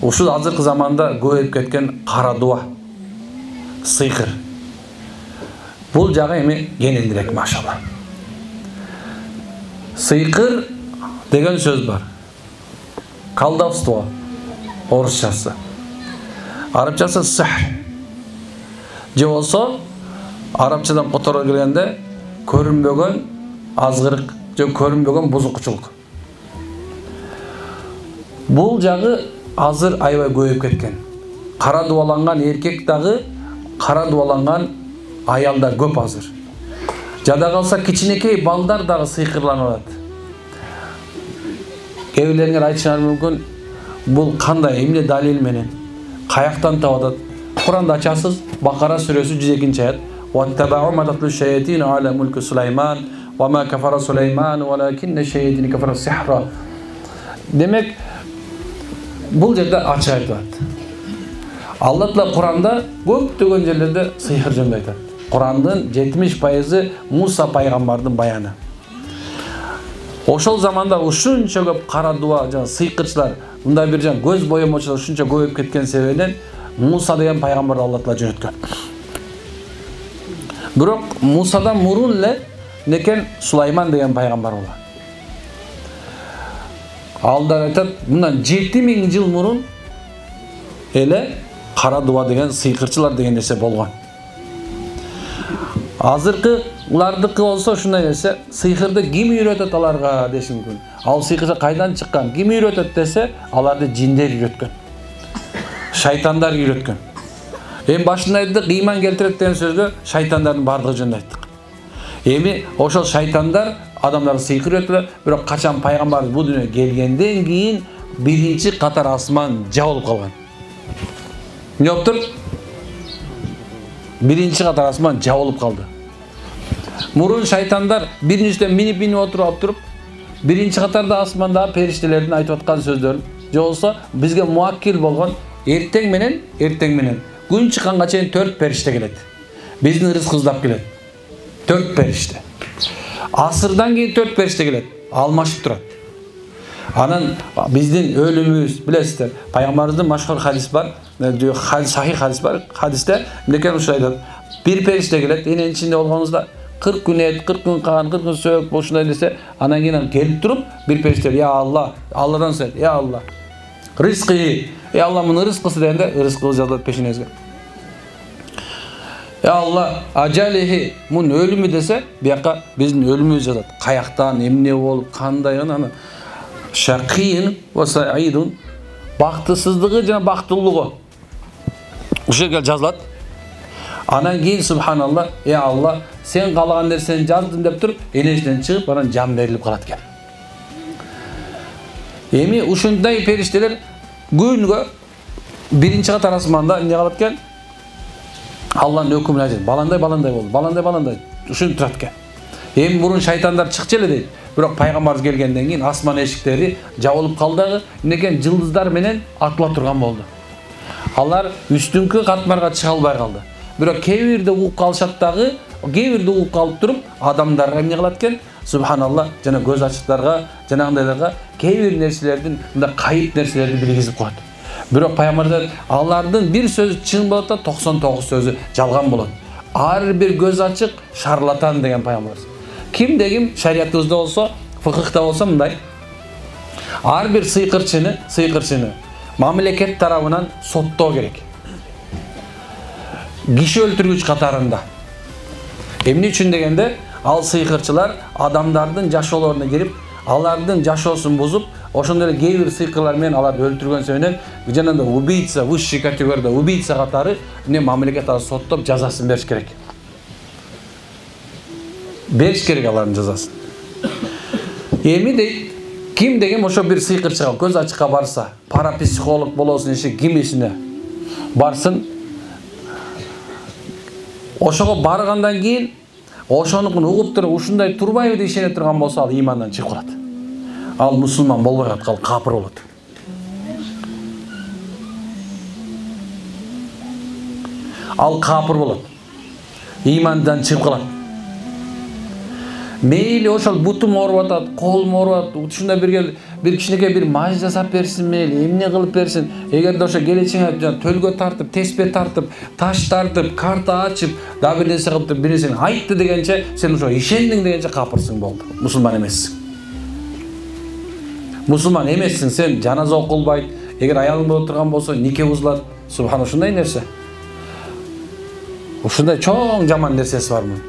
ушул азыркы заманда көбөйүп кеткен кара дуа, сыйкыр. Бул жагы эми кененирээк машалла. Сыйкыр деген сөз бар. Колдовство орусчасы. Арабчасы сихр. Же болсо арабчадан которо келгенде көрүнбөгөн азгырык же көрүнбөгөн бузукчулук. Бул жагы азыр аябай көбөйүп кеткен. Кара дуаланган эркек дагы, кара дуаланган аялдар көп азыр. Жада калса кичинекей балдар дагы сыйкырланып алат. Кээ бирлериңер айтышыңар мүмкүн, бул кандай, эмне далил менен, каяктан таап атат? Куранда ачасыз, Бакара сүрөсү 102 аят. وَاتَّبَعُوا مَا تَتْلُو الشَّيَاطِينُ عَلَى مُلْكِ سُلَيْمَانَ وَمَا كَفَرَ سُلَيْمَانُ وَلَكِنَّ الشَّيَاطِينَ كَفَرُوا السِّحْرَ. Демек, бул жерде ачык айтылат. Алла Таала Куранда көптөгөн жерлерде сыйкыр жөнүндө айтат. Курандын 70% Муса пайгамбардын баяны. Ошол заманда ушунча көп кара дуа жана сыйкырчылар, мындай бир жан көз боемочулар ушунча көбөйүп кеткен себебинен Муса деген пайгамбарды Алла Таала жөнөткөн. Бирок Мусадан мурун эле некен Сулайман деген пайгамбар болгон. Алдар айтат, мындан 7000 жыл мурун эле кара дуа деген сыйкырчылар деген нерсе болгон. Азыркылардыкы болсо ушундай нерсе, сыйкырды ким үйрөтөт аларга деши мүмкүн. Ал сыйкырчы кайдан чыккан? Ким үйрөтөт десе, аларды жиндер үйрөткөн. Шайтандар үйрөткөн. Эми башында айттык, ыйман келтирет деген сөздө шайтандардын бардыгы жөнүндө айттык. Эми ошол шайтандар адамдарды сыйкыр үйрөттүлөр, бирок качан пайгамбар бул дүйнөгө келгенден кийин биринчи катар асман жабылып калган. Эмне болуптур? Биринчи катар асман жабылып калды. Мурун шайтандар биринчиден минип отуруп, биринчи катарда асманда периштелердин айтып аткан сөздөрүн, же болсо бизге муаккил болгон эртең менен күн чыкканга чейин 4 периште келет. Биздин рызкы издап келет. 4 периште. Асырдан кийин 4 периште келет. Алмашып турат. Анан биздин өлүмүбүз, билесиздер, пайгамбарыбыздын машхур хадис бар, сахих хадис бар. Хадисте мындай ушул айтат. Бир периште келет, эненин ичинде болгонубузда 40 күн эт, 40 күн кан, 40 күн сөөк ушундай десе, анан кийин келип туруп, бир периште, "Я Алла", Алладан сурайт, "Я Алла, рызкы, ey Allah мунун рызкысы" дегенде, рызкыбыз жазылат пешенеңизге. "Ya Allah, ajalihi", мун өлүмү десе, бияка биздин өлүмүбүз жазат. Каяктан, эмне болуп, кандай анан шакийин ва саидун, бактысыздыгы жана бактылуулугу. Ушул жерге жазылат. Анан кийин субханалла, "Ya Allah, сен каалаган нерсени жаздым" деп туруп, энесинен чыгып, анан жан берилип калат экен. Эми ушундай периштелер күнгө биринчи катар асманда эмне калат экен? Алланын өкүмүн айтат. Баландай болду, баландай. Ушун турат экен. Эми мурун шайтандар чыкчы эле дейт. Бирок пайгамбарыбыз келгенден кийин асман эшиктери жабылып калды, эмнекен жылдыздар менен атыла турган болду. Алар үстүңкү катмарга чыга албай калды. Бирок кээ бирде угуп калышат дагы, кээ бирде угуп калып туруп, адамдарга эмне кылат экен? Субханалла, жана көз ачыктарга, жанагындайларга кээ бир нерселердин, мындай кайып нерселерди билгизип коет. Бирок пайгамбардар алардын бир сөзү чын болот да 99 сөзү жалган болот. Ар бир көз ачык шарлатан деген пайгамбар. Кимде ким шариятыбызда болсо, фыкыхта болсо мындай. Ар бир сыйкырчыны мамлекет тарабынан соттоо керек. Киши өлтүргүч катарында. Эмне үчүн дегенде, ал сыйкырчылар адамдардын жашоолоруна кирип, алардын жашоосун бузуп, ошондой эле кээ бир сыйкырлар менен аларды өлтүргөн себебинен жанагындай убийца, высший категорияда убийца катары эмне мамлекет аларды соттоп жазасын бериш керек. Бериш керек алардын жазасын. Эми дейт, ким деген ошо бир сыйкырчыга көз ачыкка барса, парапсихолог болосун иши ким ишине барсын. Ошого баргандан кийин ошонукун угуп туруп ушундай турбайбы деп ишене турган болсо, ал имандан чыгып калат. Ал мусулман болбой калат, ал капыр болот. Ал капыр болот. Имандан чыгып калат. Мейли ошол бутум ооруп атат, колум ооруп атат, ушундай bir kişinеке bir мажыз жасап берсин мейли, эмне кылып берсин. Эгерде ошо келечиңе төлгө тартып, теспе тартып, таш тартып, карта ачып, да бир нерсе кылып бир нерсени айтты дегенче, сен ошо ишендиң дегенче капырсың болду. Мусулман эмессиң. Мусулман эмессиң, сен жаназа окулбайт. Эгер аялың болуп турган болсо, нике бузулат. Субхан, ушундай нерсе. Ушундай чоң жаман нерсеси бар мунун.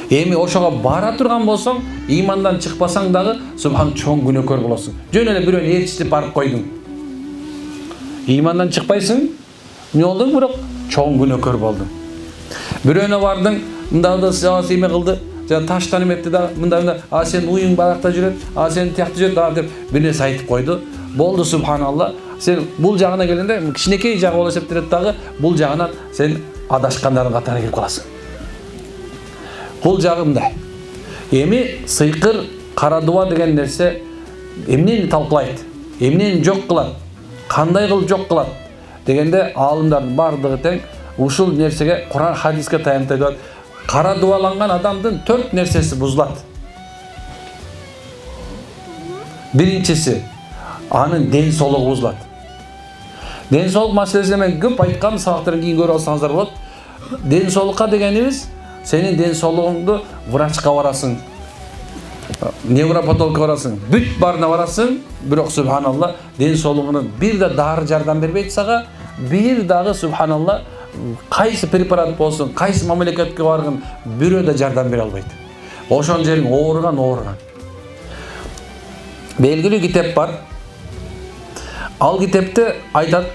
Эми ошого бара турган болсоң, имандан чыкпасаң дагы, субхан, чоң күнөөкөр болосуң. Жөн эле бирөөнү ээрчитип барып койдуң. Имандан чыкпайсың, эмне болдуң, бирок чоң күнөөкөр болдуң. Бирөөнө бардың, мындагы сыясый эме кылды, жана таштан эметти да, мында, сен уюң баракта жүрөт, сен тиякта жүрөт да деп бир нерсе айтып койду. Болду, субханалла. Сен бул жагына келгенде, кичинекей жагы болуп эсептелет дагы, бул жагынан сен адашкандардын катарына кирип каласың. Бул жагы мындай. Эми сыйкыр, кара дуба деген нерсе эмнени талкуулайт, эмнени жок кылат, кандай кылып жок кылат дегенде аалымдардын бардыгы тең ушул нерсеге Кур'ан хадиске таянып айтат. Кара дубаланган адамдын 4 нерсеси бузулат. Биринчиси, анын ден соолугу бузулат. Ден соолук маселесине мен көп айткам, сабактарын кийин көрүп алсаңыздар болот. Ден соолукка дегенибиз, сенин ден соолугуңду врачка барасың, невропатологко барасың, бүт барына барасың, бирок субханалла, ден соолугунун бир да дары жардам бербейт сага, бир дагы субханалла, кайсы препарат болсун, кайсы мамлекетке баргын, бирөө да жардам бере албайт. Ошон жериң ооруган. Белгилүү китеп бар. Ал китепте айтат,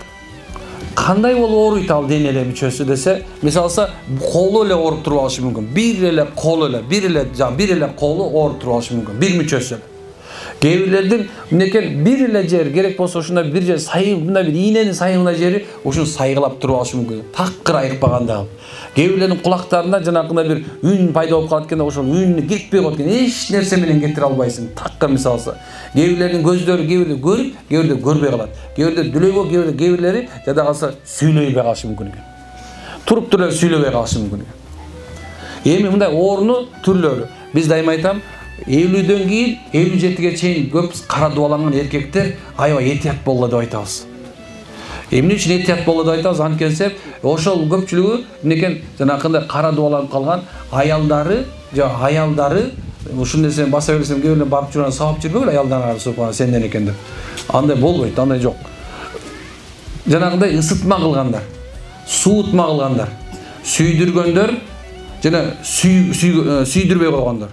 кандай болуп ооруйт ал денеле мүчөсү десе, мисалса, колу эле ооруп туруп алышы мүмкүн. Бир эле колу ооруп туруп алышы мүмкүн. Бир мүчөсү. Кээ бирлердин мынекен бир эле жер керек болсо, ушунда бир жер сайыгында бир ийненин сайыгына жери ушун сайгылап туруп алышы мүмкүн. Такыр айыкпаганда. Кээ бирлердин кулактарында жанакындай бир үн пайда болуп калат экен, ошол үнү кетпей калат экен. Эч нерсе менен кетире албайсың. Такыр мисалса. Кээ бирлердин көздөрү кээ бирде көрүп, кээ бирде көрбөй калат. Кээ бирде дүлөйбөй, кээ бирлери жада калса сүйлөбөй калышы мүмкүн экен. Туруп туруп сүйлөбөй калышы мүмкүн экен. Эми мындай оорунун түрлөрү. Биз дайыма айтам, 50дөн кийин 57ге чейин көп кара дубаланган эркектер аябай этият болду деп айтабыз. Эмне үчүн этият болду деп айтабыз? Анткенсе, ошол көпчүлүгү мынекен жанакындай кара дубаланып калган аялдары ушундай нерсени баса берсем кээ бирлер барып жүргөн сабап жүрбөгүл аялдарга субхан сенден экен деп. Андай болбойт, андай жок. Жанагындай ысытма кылгандар, суутма кылгандар, сүйдүргөндөр жана сүйдүрбөй койгондор.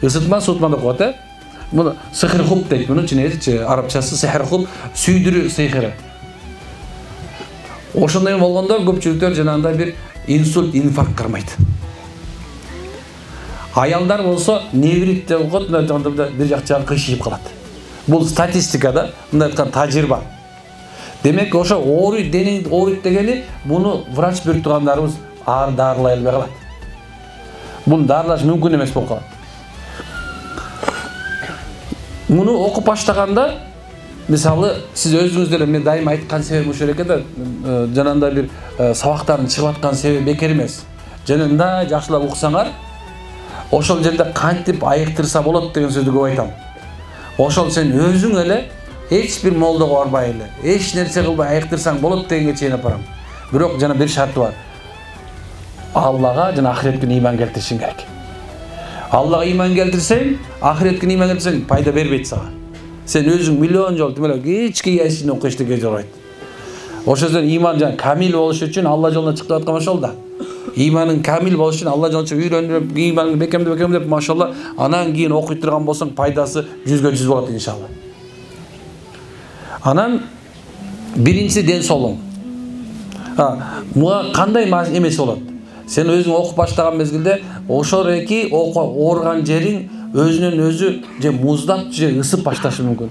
Isıtma soğutma da koydu. Bunu sihir hub deyip bunun için neydi? Arapçası sihir hub, süydürü sihiri. Oşundan olganda köpçülükler janagınday bir insult, infarkt kırmaydı. Ayallar olsa nevrit de okut, bir jakçağı kıyışıp kalat. Bu statistikada bunday aytkan tajriba. Demek ki oşa oğruy degeni bunu vraç bürüp turganlarımız ağır darılay alбай kalat. Bunu darılaş mümkün emes bolуп kalat. Bunu okup başlaganda misалы siz özünüzde men daima ayткан себебim ошол экен да, жанагындай бир сабактардын чыгып аткан себеби бекер эмес. Жанында жакшылап уксаңар, ошол жерде кантип айыктырса болот деген сөздү көп айтам. Ошол сен өзүң эле эч бир молдого барбай эле, эч нерсе кылбай айыктырсаң болот дегенге чейин апарам. Бирок жана бир шарты бар. Аллага жана ахиретке ыйман келтиришиң керек. Аллага ыйман келтирсең, ахиретке ыйман келтирсең пайда бербейт сага. Sen özün milyon жол тимеле кечки яшин окуй эчтеке жарабайт. Ошол жерде ыйман жана камил болуш үчүн Алла жолуна чыгып аткан ошол да. Ыйманың камил болуш үчүн Алла жолуна үйрөнүп, ыйманды бекемдеп машалла, анан кийин окуй турган болсоң пайдасы 100% болот иншалла. Анан биринчи ден соолуң. Муга кандай эмес болот? Sen özүң окуп баштаган мезгилде ошол эки оорган жериң өзүнөн өзү же муздап же ысып башташы мүмкүн.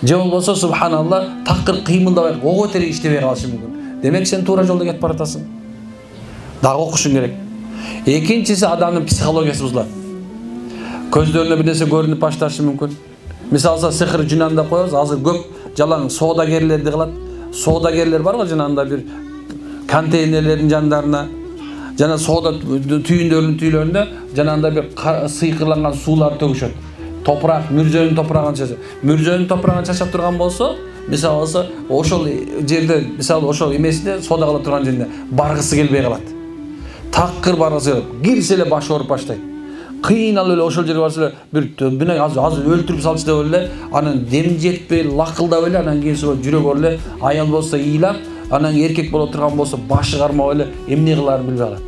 Же болбосо субханалла такыр кыймылдабай ого тери иштебей калышы мүмкүн. Демек сен туура жолдо кетип баратасың. Дагы окушуң керек. Экинчиси адамдын психологиясы бузулат. Көздөрүнө бир нерсе көрүнүп башташы мүмкүн. Мисалса сихир жунанда коебуз, азыр көп жалаң соодагерлерди кылат. Соодагерлер бар го жанагында бир контейнерлердин жандарына жана соода түйүндөрүнүн түйлөрүндө жанагында бир сыйкырланган суулар төгүшөт. топурак, мүрзөнүн топурагын чачат. Мүрзөнүн топурагын чачап турган болсо, мисалы ошол жерде, мисалы ошол эмесинде сода кыла турган жеринде баргысы келбей калат. Такыр баргысы келип, кирсе эле башы ооруп баштайт. Кыйналып эле ошол жерге барса эле бир мына азыр өлтүрүп салчу деп эле, анан дем жетпей, лакылдап эле, анан кийин жүрөк оор эле, аял болсо ыйлап, анан эркек боло турган болсо башы кармап эле эмне кыларын билбей калат.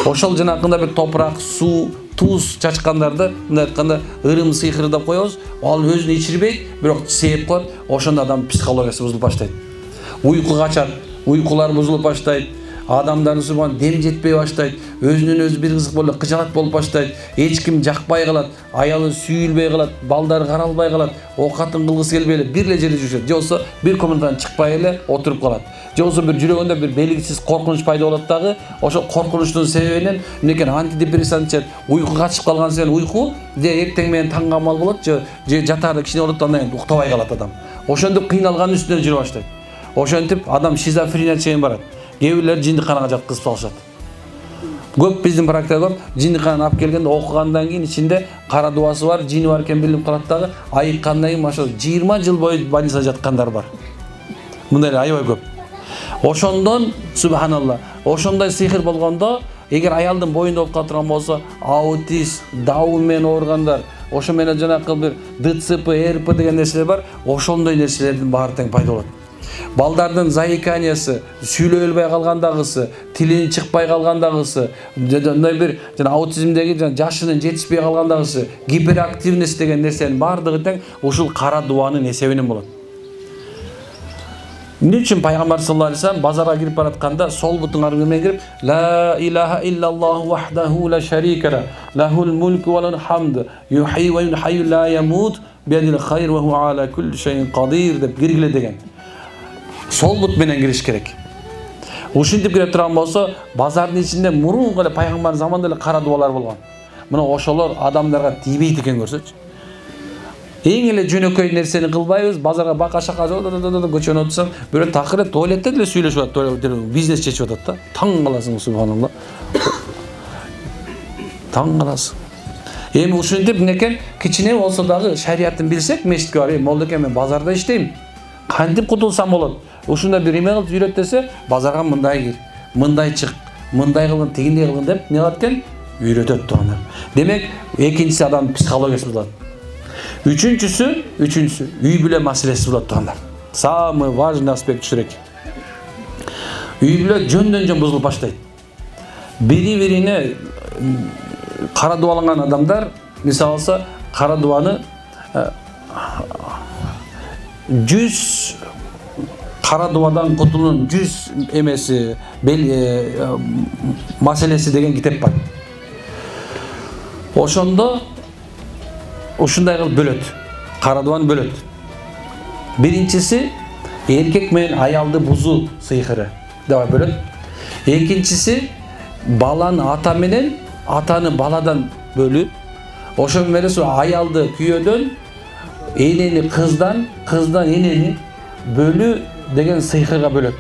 Ошол жанакында бир топурак, суу, туз чачкандарды, мындай айтканда, ырым сыйкыры деп коебуз. Ал өзүнө ичирбейт, бирок сээп коет. Ошондо адам психологиясы бузулуп баштайт. Уйку качат, уйкулар бузулуп баштайт. Адамдардын субан дем жетпей баштайт. Өзүнөн өзү бир кызык болуп, кыжалат болуп баштайт. Эч ким жакпай калат, аялы сүйүлбөй калат, балдары каралбай калат, оокатын кылгысы келбей эле бир эле жерде жүрүшөт. Же болсо бир комнатадан чыкпай эле отуруп калат. Же болсо бир жүрөгүндө бир белгисиз коркунуч пайда болот дагы. Ошол коркунучтун себебинен мынекен антидепрессант ичет, уйку качып калган сен уйку, же эртең менен таңга мал болот, же жатаарда кичине болот, андан кийин уктабай калат адам. Ошондуп кыйналганын үстүнө жүрө баштайт. Ошентип адам шизофрения чейин барат. Кээ бирлер жиндикканага жаткызып салышат. Көп биздин практикада көп жиндиккананы алып келгенде окугандан кийин ичинде кара дубасы бар, жини бар экен билип калат дагы, айыккандан кийин машалла 20 жыл бою больницада жаткандар бар. Мындай аябай көп. Ошондон субханалла, ошондой сыйкыр болгондо, эгер аялдын боюнда болуп кала турган болсо, аутист, Даун менен ооругандар, ошо менен жанакы бир ДЦП, РП деген нерселер бар, ошондой нерселердин баары тең пайда болот. Балдардын заиканиясы, сүйлөй албай калгандагысы, тилинин чыкпай калгандагысы, мындай бир аутизмдеги жашынын жетишпей калгандагысы, гиперактивность деген нерсенин баардыгы тең ушул кара дубанын эсебинен болот. Эмне үчүн пайгамбар саллаллаху алейхи вассалам базарга кирип баратканда сол бутун аргымен кирип ла илаха иллаллаху вахдаху ла шарика ла лахул мулку ва лахул хамд юхи ва юхи ла ямут биядил хайр ва хуа ала кулли шайин кадир деп киргиле деген. Сол бут менен кириш керек. Ушинтип кире турган болсо, базардын ичинде мурунку эле пайгамбардын заманында эле кара дубалар болгон. Мына ошолор адамдарга тийбейт экен көрсөчү. Эң эле жөнөкөй нерсени кылбайбыз, базарга бака-шака көчөнө отурсаң, бирөө такыр туалетте деле сүйлөшүп атат, бизнес чечип атат да. Таң каласың субханалла. Таң каласың. Эми ушинтип мынекен кичине болсо дагы шариятын билсек, мешитке барып, молдо мен базарда иштейм. Кантип кутулсам болот? Ушунда бир эме кылып үйрөт десе, базарга мындай кир, мындай чык, мындай кылгын, тигиндей кылгын деп эмне кылат экен? Үйрөтөт тугандар. Демек, экинчиси адам психологиясы болот. Үчүнчүсү үй бүлө маселеси болот тугандар. Самый важный аспект шурек. Үй бүлө жөндөн-жөн бузулуп баштайт. Бири-бирине кара дубаланган адамдар, мисалы алса, кара дубаны 100 кара дубадан кутулуунун 100 эмеси маселеси деген китеп бар. Ошондо ушундай кылып бөлөт. Кара дубаны бөлөт. Биринчиси эркек менен аялды бузуу сыйкыры деп бөлөт. Экинчиси баланы ата менен, атаны баладан бөлүү. Ошо менен аялды күйөөдөн, энени кыздан, кыздан энени бөлүү деген сыйкырга бөлөт.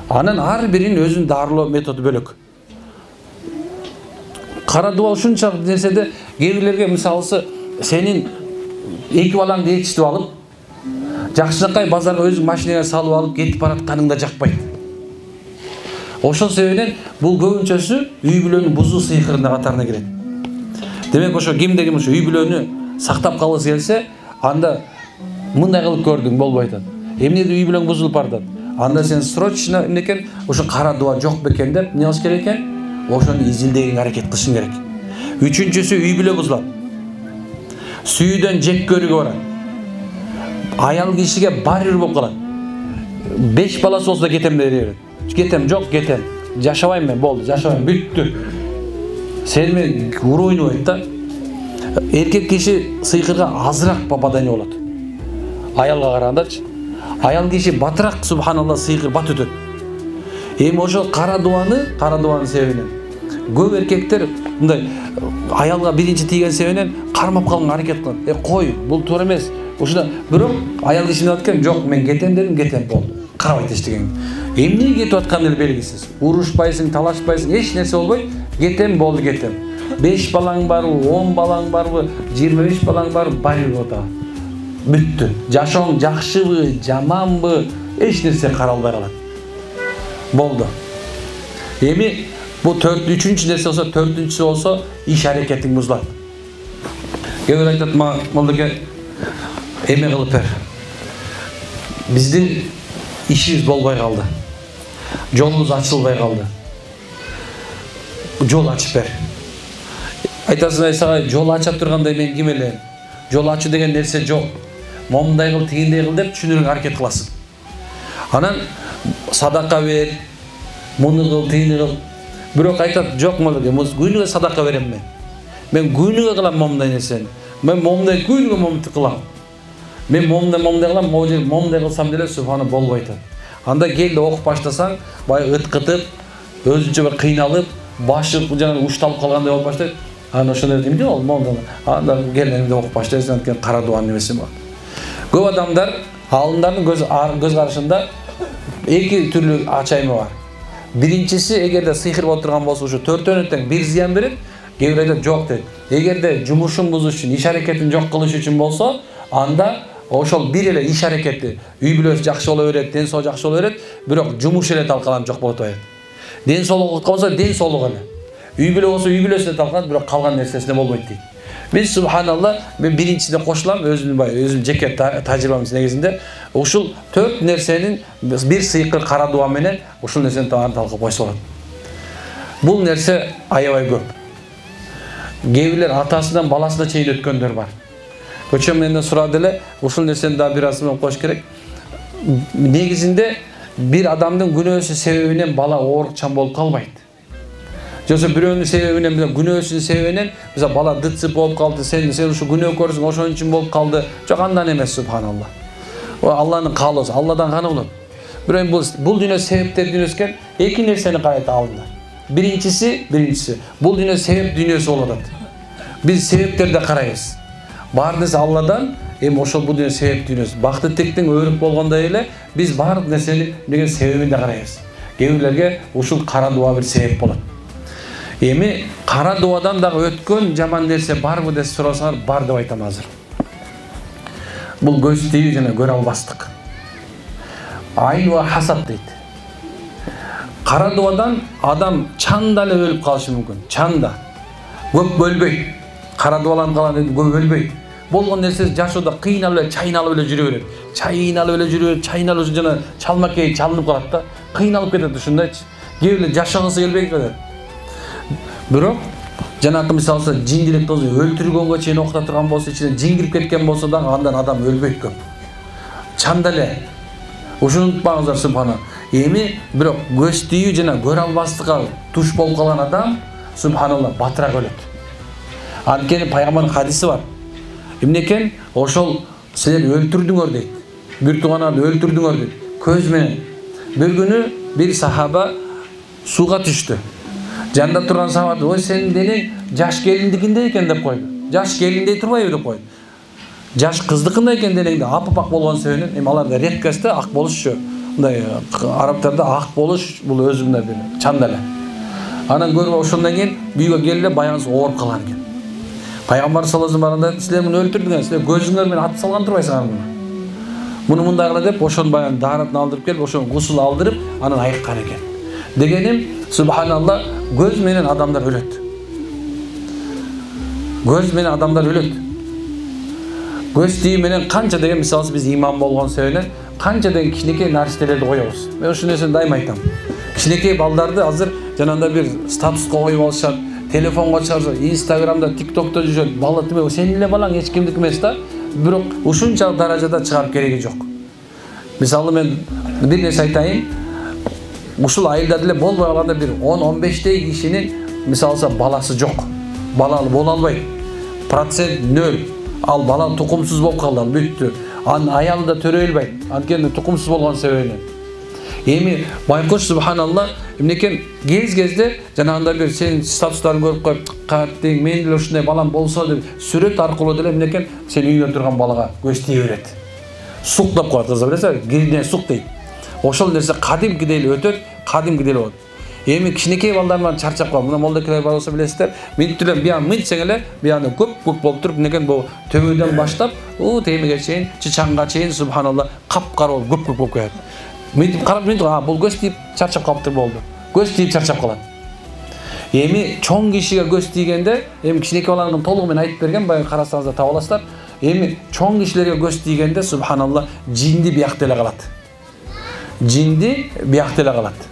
Анан ар биринин өзүнүн дарылоо методу бөлөк. Кара дуба ушунчалык нерседе кээ бирлерге мисалысы сенин эки балаңды ээрчитип алып, жакшынакай базарга өзүң машинага салып алып кетип баратканыңда жакпайт. Ошол себептен бул көбүнчөсү үй бүлөнүн бузуу сыйкырына катарына кирет. Демек ошо кимде ким ошо үй бүлөнү сактап калгысы келсе, анда мындай кылып көрдүң болбой атат. Эмнеде үй бүлөң бузулуп баратат? Анда сен срочно эмнекен ошо кара дуба жок бекен деп эмне кылыш керек экен? Ошону изилдеген аракет кылышың керек. Үчүнчүсү үй бүлө бузулат. Сүйүүдөн жек көрүүгө барат. Аял кишиге барьер болуп калат. 5 баласы болсо да кетем деп берет. Кетем, жок, кетем. Жашабайм мен, болду, жашабайм, бүттү. Сен мен уруу ойнойт да. Эркек киши сыйкырга азыраак попадание болот. Аялга карагандачы. Аял киши батыраак субханалла сыйкыр бат өтөт. Эми ошол кара дубанын себебинен көп эркектер мындай аялга биринчи тийген себебинен кармап калганга аракет кылат. Кой, бул туура эмес. Ушуна бирок аял киши деп аткан, жок, мен кетем дедим, кетем, болду. Карабайт эчтеген. Эмне кетип атканы эле белгисиз. Урушпайсың, талашпайсың, эч нерсе болбойт. Кетем, болду, кетем. 5 балаң барбы, 10 балаң барбы, 25 балаң барбы, байып отаган. Бүттү. Жашооң жакшыбы, жаманбы, эч нерсе каралбай калат. Болду. Эми бул 3-үчү нерсе болсо, 4-үчүсү болсо иш аракетиң бузулат. Кээ айтат мага, молдоке, эме кылып бер. Биздин ишибиз болбой калды. Жолубуз ачылбай калды. Жол ачып бер. Айтасың айсага жол ача тургандай мен ким элем? Жол ачуу деген нерсе жок. Момундай кыл, тигиндей кыл деп түшүнүүгө аракет кыласың. Анан садака бер, муну кыл, тигини кыл. Бирок айтат, жок молдоке, күнүгө садака берем мен. Мен күнүгө кылам момундай нерсени. Мен момундай күнүгө момундай кылам. Мен момундай кылам, момундай кылсам деле субхана болбой атат. Анда келди окуп баштасаң, бай ыткытып, өзүнчө бир кыйналып, башы жана ушталып калгандай болуп баштайт. Аны ошондой дейм де, ал момундай. Анда келгенде окуп баштайсың, анткени кара дуанын эмеси бар. Көп адамдар, алымдардын көз карашында эки түрлүү ачайма бар. Биринчиси, эгерде сыйкыр болуп турган болсо, ушу төртөөнү тең бир зыян берет, кээ бир айтат жок дейт. Эгерде жумушун бузуш үчүн, иш аракетин жок кылыш үчүн болсо, анда ошол бир эле иш аракети, үй бүлөсү жакшы боло берет, ден соолук жакшы боло берет, бирок жумуш эле талкаланып жок болуп атат. Ден соолук болсо, ден соолук эле. Үй бүлө болсо, үй бүлөсүнө талкаланат, бирок калган нерсесине болбойт дейт. Biz subhanallah, ben birincisinde koşulam, özüm ceket tecrübemiz negizinde. Uşul 4 nersenin bir sıyıkır kara duan menen, uşul nersenin tağını talqı koysa olan. Bul nerse ayabay köp. Geviller atasından balasına çeyin ötkönдөр var. Köçem menden suradı ele, uşul nersenin daha birazından koş gerek. Negizinde bir adamın günөөsü sebebinden bala oğurukçan bolup kalmaydı. Josa biröөнүн себебинен, күнөөсүнүн себебинен, mesela bala dıtsıp болуп kaldı, sen şu günөө көрсүң, ошон үчүн болуп kaldı. Жок андан эмес, subhanallah. O Allah'ın kalоосу, Allah'dan gana болот. Бирок бул дүйнө себептер дүйнөсү экен, эки нерсени карайт алымдар. Биринчиси, бул дүйнө себеп дүйнөсү болуп атат. Биз себептерди карайбыз. Бар нерсе Allah'dan, эми ошол бул дүйнө себеп дүйнөсү. Бакыт тектин өрүп болгондой эле, биз баардык нерсени деген себебин да карайбыз. Кээ ушул кара дуа бир себеп болот. Эми кара дуадан дагы өткөн жаман нерсе барбы деп сурасаңар, бар деп айтам азыр. Бул көз тийүү жана көрө албастык. Айн ва хасад дейт. Кара дуадан адам чанда эле өлүп калышы мүмкүн. Чанда. Көп өлбөйт. Кара дуаланып калган көп өлбөйт. Болгон нерсе жашоодо кыйналып эле, чайналып эле жүрө берет. Чайналып жана чалмакей чалынып калат да. Кыйналып кетет ушундайчы. Кээ бирде жашагысы келбей кетет. Бирок жанакы мисалы жиндилик кылып өлтүргөнгө чейин окута турган болсо, ичине жин кирип кеткен болсо да андан адам өлбөйт көп. Чанда эле. Ушуну унутпаңыздар субхана. Эми бирок көз тийүү жана көрө албастыкка туш болуп калган адам субханалла батыраак өлөт. Анткени пайгамбардын хадиси бар. Эмне экен? Ошол силер өлтүрдүңөр дейт. Бир тууганарды өлтүрдүңөр дейт. Көз менен. Бир күнү бир сахаба сууга түштү. Жанында турган сахаба, "Ой, сенин денең жаш келиндикинде экен" деп койду. Жаш келиндей турбайбы деп койду. Жаш кыздыкындай экен денеңде, ап-ак болгон себебинен, эми аларда редкость ак болушчу. Мындай арабтарда ак болуш бул өзүндөй бир чанда эле. Анан көрүп ошондон кийин үйгө келди, баягысы ооруп калган экен. Пайгамбар саллаллаху алейхи ва саллям "Силер муну өлтүрдүңөр, силер көзүңөр менен ат салган турбайсыңар муну. Муну мындай кыла" деп ошонун баягы дааратын алдырып келип, ошону гусул алдырып, анан айыккан экен. Дегеним, subhanallah, göz менен адамдар өлөт. Göz менен адамдар өлөт. Göz тийүү менен канча деген мисалы биз иман болгон себебинен канча деген кичинекей нарсаларды коебуз. Мен ушул нерсени дайыма айтам. Кичинекей балдарды азыр жанагындай бир статуска коюп алышат, телефонго чыгарышат, Instagramда, TikTokто жүрөт. Бала тиме, сенин эле балаң эч кимдики эмес да. Бирок ушунчалык даражада чыгарып кереги жок. Мисалы мен бир нерсе айтайын. Ушул айылда деле болбой калганда бир 10-15 кишинин мисалы баласы жок. Балалы боло албайт. Процент 0. Ал бала тукумсуз болуп калды, бүттү. Анын аялы да төрөй албайт. Анткени тукумсуз болгон себебинен. Эми байкош субханалла, эмнекен кезде жанагындай бир сенин статустарын көрүп коюп, "Каттең, мен деле ушундай балам болсо" деп сүрөт аркылуу деле эмнекен сен үйдө турган балага көз тие берет. Сук деп коет, кыздар билесиз, гирден сук дейт. Ошол нерсе кадимкидей эле өтөт, кадимкидей эле болот. Эми кичинекей балдар менен чарчап калган. Мына молдокелер бар болсо билесиздер. Минут эле биян мынтсең эле бияны көк болуп туруп, некен бу төбөдөн баштап, темеге чейин, чычаңга чейин субханалла капкара болуп көк болуп коет. Минтип карап бул көз тийип чарчап калыптыр болду. Көз тийип чарчап калат. Эми чоң кишиге көз тийгенде, эми кичинекей баланын толугу менен айтып берген, баягы карасаңыздар таба аласыздар. Эми чоң кишилерге көз тийгенде субханалла жинди биякта эле калат. Жинди биякта эле калат.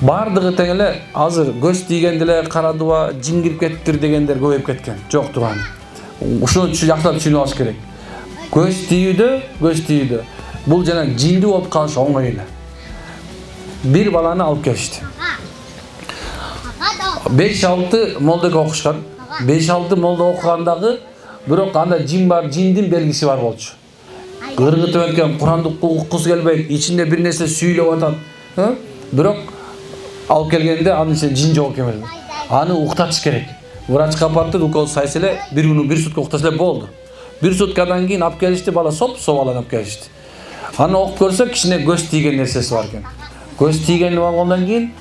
Бардыгы тең эле азыр көз тийгенде эле карадыба, жин кирип кеттир дегендер көбөйүп кеткен. Жок турган. Ушуну жактап түшүнүп алыш керек. Көз тийүүдө бул жана жинди болуп калыш оңой эле. Bir баланы алып келишти. 5-6 молдоге окушкан. 5-6 молдо окугандагы бирок анда жин бар, жиндин белгиси бар болчу. Кыргытып өткөн Куранды уккусу келбейт, ичинде бир нерсе сүйлөп атат. Бирок алып келгенде анын ичинде жин жок экен. Аны уктатыш керек. Врачка апарды, укол сайсы эле, бир күнү бир сутка уктаса эле болду. Бир суткадан кийин алып келишти, бала соп баланы алып келишти. Аны окуп көрсө кичине көз тийген нерсеси бар экен. Көз тийгени болгондон кийин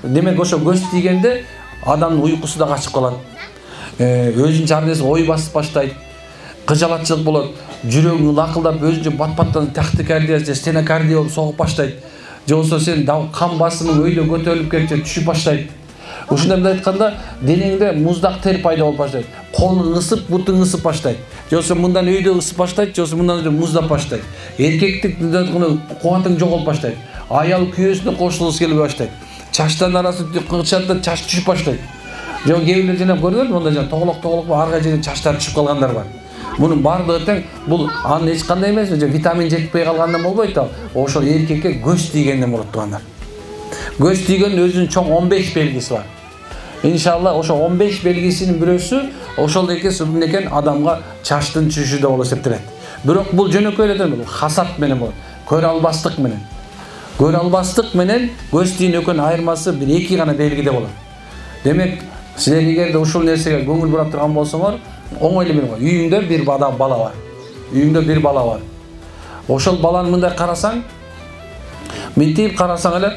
демек ошо көз тийгенде адамдын уйкусу да качып калат. Өзүнчө ар ой басып баштайт. Кыжалатчылык болот. Жүрөгүң лакылдап, өзүнчө бат-баттан тахикардия же стенокардия болуп согуп баштайт. Же болсо сен кан басымың өйдө көтөрүлүп кетип түшүп баштайт. Ушундай айтканда денеңде муздак тер пайда болуп баштайт. Колуң ысып, бутуң ысып баштайт. Же болсо мындан өйдө ысып баштайт, же болсо мындан муздап баштайт. Эркектик кубатың жоголуп баштайт. Аял күйөөсүнө кошулгусу келип баштайт. Чачтан арасы кычатта чач түшүп баштайт. Жок кээбирлер жана көрдүңөрбү, монда жана тоголок арга жерден чачтары түшүп калгандар бар. Мунун бардыгы тең бул анын эч кандай эмес, витамин жетпей калгандан болбойт ал. Ошол эркекке көз тийгенден болот тугандар. Көз тийгендин өзүнүн чоң 15 белгиси бар. Иншалла ошо 15 белгисинин бирөөсү ошол экен адамга чачтын түшүшү да болуп эсептелет. Бирок бул жөнөкөй эле эмес, хасат менен болот. Көрө албастык менен. Көрө албастык менен көз тийүүнүн айырмасы бир эки гана белгиде болот. Демек, силер эгерде ушул нерсеге көңүл бурап турган болсоңор, оңой эле менен кой. Үйүңдө бир бала бар. Үйүңдө бир бала бар. Ошол баланы мындай карасаң, мынтип карасаң эле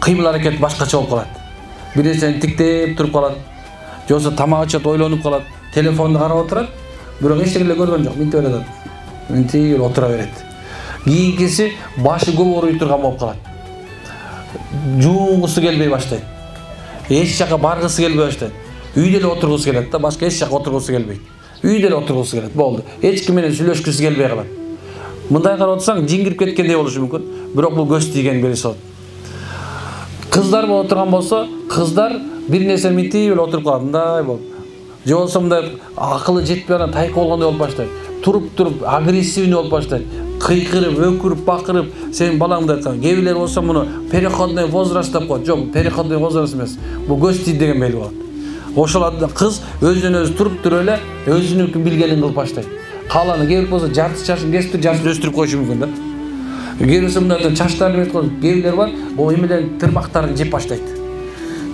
кыймыл аракет башкача болуп калат. Бир нерсени тиктеп туруп калат. Же болсо тамак ичет, ойлонуп калат. Телефонду карап отурат, бирок эч нерсе көргөн жок. Мынтип эле атат. Мынтип отура берет. Кийинкиси башы көп ооруй турган болуп калат. Жуугусу келбей баштайт. Эч жака баргысы келбей баштайт. Үйдө эле отургусу келет да, башка эч жака отургусу келбейт. Үйдө эле отургусу келет, болду. Эч ким менен сүйлөшкүсү келбей калат. Мындай карап отурсаң, жин кирип кеткендей болушу мүмкүн, бирок бул көз тийген белгиси болот. Кыздар болуп турган болсо, кыздар бир нерсе мынтип эле отуруп калат, мындай болуп. Же болсо мындай акылы жетпей анан тайкы болгондой болуп баштайт. Туруп агрессивный болуп баштайт. Кыйкырып, өкүрүп, бакырып, сен балаңды айткан. Кээ бирлер болсо муну переходный возраст деп коет. Жок, переходный возраст эмес. Бул көз тийди деген белги болот. Ошол кыз өзүнөн өзү туруп эле өзүнүн билгенин кылып баштайт. Каланы кээ бир болсо жарты чачын кесип, жартысын өстүрүп коюшу мүмкүн да. Кээ бирсе мындай чачтарын бет коюп, кээ бирлер бар, бул эмелердин тырмактарын жеп баштайт.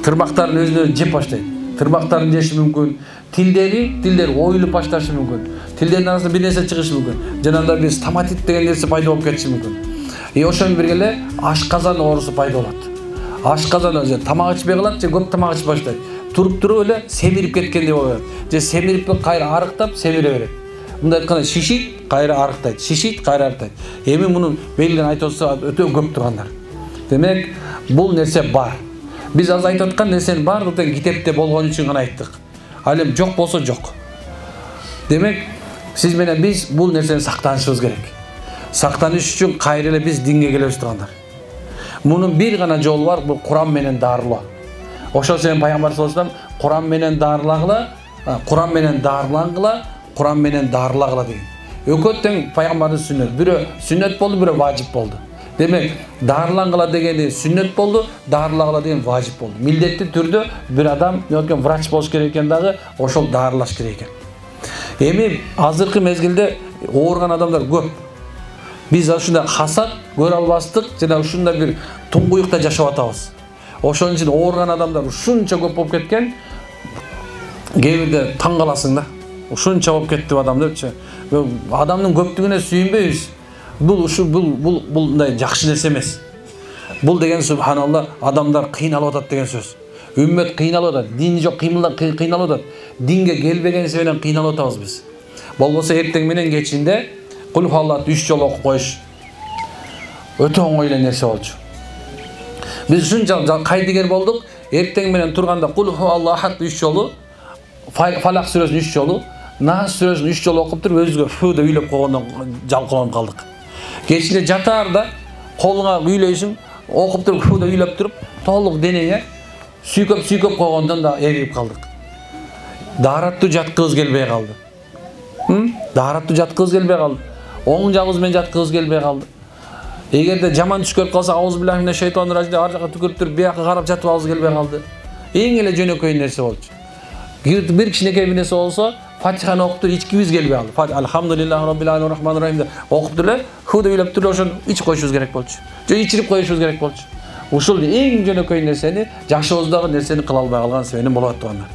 Тырмактарын өзүнө жеп баштайт. Тырмактарын жеши мүмкүн. Тилдер оюлуп башташы мүмкүн. Тилдердин арасында бир нерсе чыгышы мүмкүн. Жанагындай бир стоматит деген нерсе пайда болуп кетиши мүмкүн. Ошол менен бирге эле ашказан оорусу пайда болот. Ашказан же тамак ичпей калат, же көп тамак ичип баштайт. Туруп эле семирип кеткендей болот. Же семирип кайра арыктап семире берет. Мындай айтканда шишит, кайра арыктайт. Шишит, кайра арыктайт. Эми мунун белгилерин айтып отсо өтө көп тургандар. Демек, бул нерсе бар. Биз азыр айтып аткан нерсенин баардыгы китепте болгон үчүн гана айттык. Ал эми жок болсо жок. Демек, сиз менен биз бул нерсени сактанышыбыз керек. Сактаныш үчүн кайра эле биз динге келебиз тургандар. Мунун бир гана жолу бар, бул Куран менен дарылоо. Ошол себептен пайгамбар саллаллаху алейхи вассалам Куран менен дарылагыла, Куран менен дарылангыла, Куран менен дарылагыла деген. Өкөт тең пайгамбардын сүннөтү. Бирөө сүннөт болду, бирөө важип болду. Демек, дарылангыла дегени сүннөт болду, дарылагыла деген важип болду. Милдеттүү түрдө бир адам, врач болуш керек экен дагы, ошол дарылаш керек экен. Эми азыркы мезгилде ооруган адамдар көп. Биз ушундай хасат, көрө албастык жана ушундай бир туңгуюкта жашап атабыз. Ошон үчүн ооруган адамдар ушунча көп болуп кеткен. Кээ бирде таң каласың да. Ушунча болуп кетти адам депчи. Адамдын көптүгүнө сүйүнбөйбүз. Бул мындай жакшы нерсе эмес. Бул деген субханалла адамдар кыйналып атат деген сөз. Ümmet кыйналып атат, дин жок кыйналып атат. Динге келбеген себептен кыйналып атабыз биз. Болбосо эртең менен кечинде Кул Аллахты 3 жолу окуп коюш өтө оңой эле нерсе болчу. Биз ушунчалык кайдыгер болдук. Эртең менен турганда Кул Аллахты 3 жолу, Фалак сүрөсүн 3 жолу, Нас сүрөсүн 3 жолу окуп туруп өзүгө фу деп үйлөп койгондон жалкаланып калдык. Кечинде жатаарда колуңа үйлөйсүң, окуп туруп фу деп үйлөп туруп, толук денеңе сүйкөп койгондон да эгирип калдык. Daarаттуу жаткыбыз келбей калды. Daarаттуу жаткыбыз келбей калды. Оң жагыбыз менен жаткыбыз келбей калды. Эгерде жаман түш көрүп калса, ауыз билаһи минеш шайтанир ражим ар жака түкүрүп туруп, бияка карап жатыбыз келбей калды. Эң эле жөнөкөй нерсе болчу. Bir кичинекей bir нерсе болсо, Фатиханы окуп туруп ичкибиз келбей калды. Алхамдулиллахи раббил алеймин рахманир рахим деп окуп туруп эле ху деп үйлөп туруп, ошону ич коюшубуз керек болчу. Же ичирип коюшубуз керек болчу. Ушул эң жөнөкөй нерсени, жашообуздагы нерсени кыла албай калган себебинен болуп атгандар.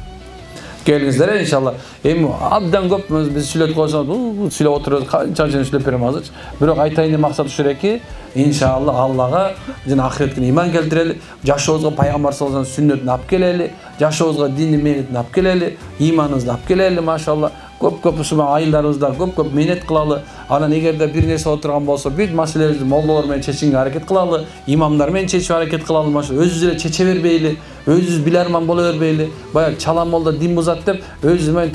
Келиңиздер иншалла. Эми абдан көп биз сүйлөп койсоңуз, сүйлөп отурабыз, канча сүйлөп берем азыр. Бирок айтайын деген максат ушул эки, иншалла Аллага жана ахиретке иман келтирели, жашообузга пайгамбар саллаллаху алейхи вассалам сүннөтүн алып келели, жашообузга диндин мээнетин алып келели, иманыбызды алып келели, машалла. Көп ушул айылдарыбызда көп мээнет кылалы. Анан эгерде бир нерсе болуп турган болсо, бүт маселелерди молдолор менен чечишке аракет кылалы, имамдар менен чечишке аракет кылалы, машалла. Өзүбүз эле чече бербейли, өзүбүз биларман боло бербейли. Баягы чалан молда дин бузат деп, өзү мен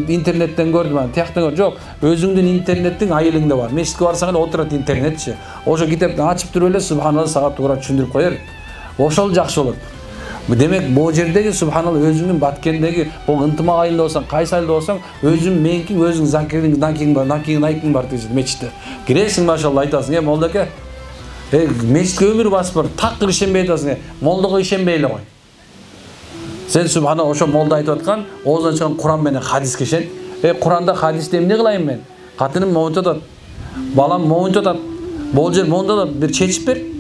интернеттен көрдүм, аны тияктан көрдүм. Жок, өзүңдүн интернеттин айылыңда бар. Мешитке барсаң эле отурат интернетчи. Ошо китепти ачып туруп эле субханалла сага туура түшүндүрүп коер. Ошол жакшы болот. Демек, бул жердеги субханалла өзүңдүн Баткендеги бул ынтымак айылында болсоң, кайсы айылда болсоң, өзүң менкиң, өзүң закириң, накиң айтың бар дейсиң мечитте. Киресиң, машалла, айтасың, молдоке. Мечитке өмүр басып бар, такыр ишенбей атасың, молдого ишенбей эле кой. Сен субханалла ошо молда айтып аткан, оозунан чыккан Куран менен хадиске ишен. Куранда хадисте эмне кылайын мен? Катыным моунтуп атат. Балам моунтуп атат. Бул жер моунтуп атат, бир чечип бер.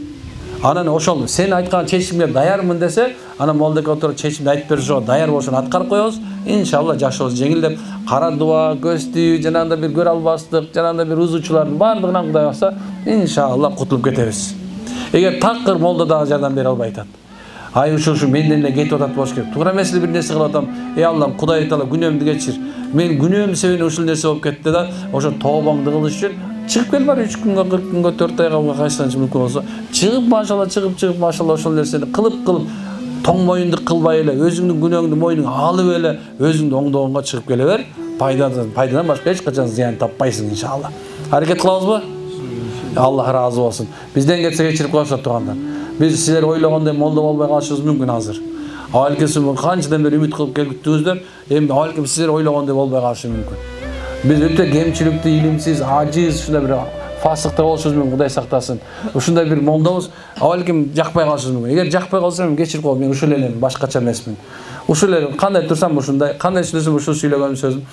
Анан ошол сен айткан чечимге даярмын десе, анан молдоке отуруп чечимди айтып берсе, даяр болсун аткарып коебуз. Иншалла жашообуз жеңилдеп, кара дуа, көз түйүү, жанагындай бир көрө албастык, жанагындай бир узуучулардын баардыгынан Кудай баса, иншалла кутулуп кетебиз. Эгер такыр молда дагы жардам бере албай атат. Ай ушул менден эле кетип атат болуш керек. Туура эмес эле бир нерсе кылып атам. Аллам, Кудай таала күнөөмдү кечир. Мен күнөөм себебинен ушул нерсе болуп кетти да, ошо тообаңды кылыш үчүн чыгып кел бар 3 күнгө, 40 күнгө, 4 айга кайсынан мүмкүн болсо, чыгып машалла ошол нерсени кылып тоң моюнду кылбай эле, өзүңдүн күнөөңдү мойнуңа алып эле, өзүңдү оңдогонго чыгып келе бер. Пайдадан башка эч качан зыян таппайсың иншалла. Аракет кылабызбы? Аллах ыраазы болсун. Бизден кетсе кечирип коюшат тугандар. Биз силер ойлогондой молдо болбой калышыбыз мүмкүн азыр. Алкесин канчадан бери үмүт кылып келиптиңиздер, эми алкем силер ойлогондой болбой калышы мүмкүн. Biz öte gemçilikte, ilimsiz, aciz, şunda bir fasıkta oluşumuz mümkün, Kuday saktasın. Şunda bir moldamız, avvalkim jakpay kalışımız mümkün. Eğer jakpay kalışsam, geçirip koyup, ben uşul elem, başkaça emesmin. Uşul elem, kanday tursam bu şunda, kanday söylesim uşul söylegönüm sözüm.